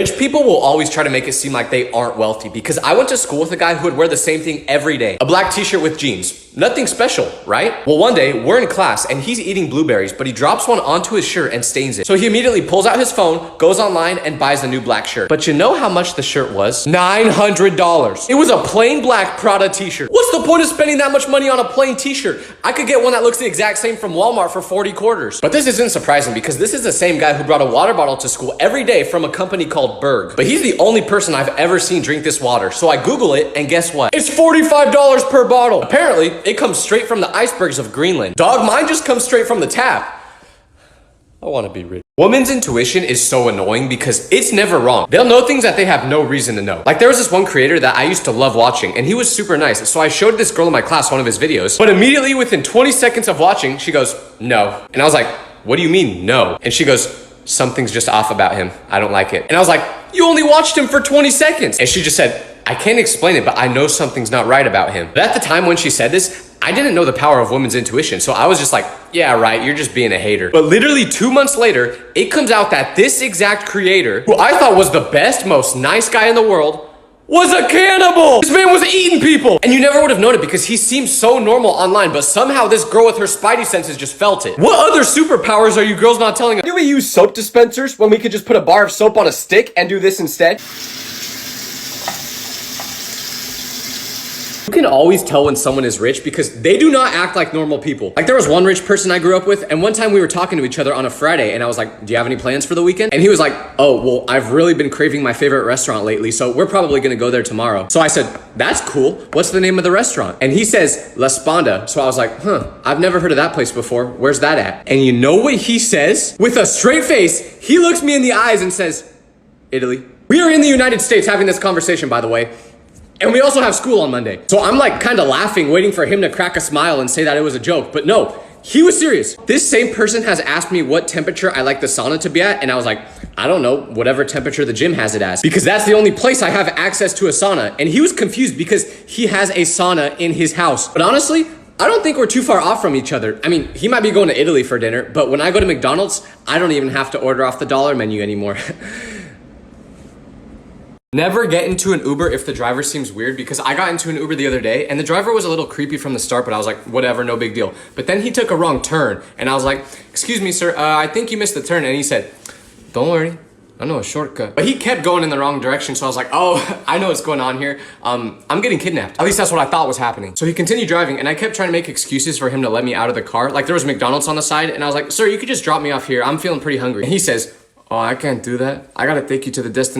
Rich people will always try to make it seem like they aren't wealthy because I went to school with a guy who would wear the same thing every day. A black t-shirt with jeans. Nothing special, right? Well, one day we're in class and he's eating blueberries, but he drops one onto his shirt and stains it. So he immediately pulls out his phone, goes online and buys a new black shirt. But you know how much the shirt was? $900. It was a plain black Prada t-shirt. What's the point of spending that much money on a plain t-shirt? I could get one that looks the exact same from Walmart for 40 quarters. But this isn't surprising because this is the same guy who brought a water bottle to school every day from a company called Berg. But he's the only person I've ever seen drink this water. So I Google it and guess what? It's $45 per bottle. Apparently, it comes straight from the icebergs of Greenland. Dog, mine just comes straight from the tap. I want to be rich. Women's intuition is so annoying because it's never wrong. They'll know things that they have no reason to know. Like there was this one creator that I used to love watching and he was super nice. So I showed this girl in my class one of his videos, but immediately within 20 seconds of watching, she goes, no. And I was like, what do you mean no? And she goes, something's just off about him. I don't like it. And I was like, you only watched him for 20 seconds. And she just said, I can't explain it, but I know something's not right about him. But at the time when she said this, I didn't know the power of women's intuition. So I was just like, yeah, right, you're just being a hater. But literally 2 months later, it comes out that this exact creator, who I thought was the best, most nice guy in the world, was a cannibal. This man was eating people. And you never would have known it because he seems so normal online, but somehow this girl with her spidey senses just felt it. What other superpowers are you girls not telling us? Do we use soap dispensers when we could just put a bar of soap on a stick and do this instead? You can always tell when someone is rich because they do not act like normal people. Like there was one rich person I grew up with and one time we were talking to each other on a Friday and I was like, do you have any plans for the weekend? And he was like, oh, well, I've really been craving my favorite restaurant lately, so we're probably gonna go there tomorrow. So I said, that's cool. What's the name of the restaurant? And he says, La Sponda. So I was like, I've never heard of that place before. Where's that at? And you know what he says? With a straight face, he looks me in the eyes and says, Italy. We are in the United States having this conversation, by the way. And we also have school on Monday. So I'm like kind of laughing, waiting for him to crack a smile and say that it was a joke. But no, he was serious. This same person has asked me what temperature I like the sauna to be at. And I was like, I don't know, whatever temperature the gym has it as. Because that's the only place I have access to a sauna. And he was confused because he has a sauna in his house. But honestly, I don't think we're too far off from each other. I mean, he might be going to Italy for dinner, but when I go to McDonald's, I don't even have to order off the dollar menu anymore. Never get into an Uber if the driver seems weird because I got into an Uber the other day and the driver was a little creepy from the start, but I was like, whatever, no big deal. But then he took a wrong turn and I was like, excuse me, sir, I think you missed the turn. And he said, don't worry, I know a shortcut. But he kept going in the wrong direction. So I was like, oh, I know what's going on here. I'm getting kidnapped. At least that's what I thought was happening. So he continued driving and I kept trying to make excuses for him to let me out of the car. Like there was McDonald's on the side and I was like, sir, you could just drop me off here. I'm feeling pretty hungry. And he says, oh, I can't do that. I gotta take you to the destination.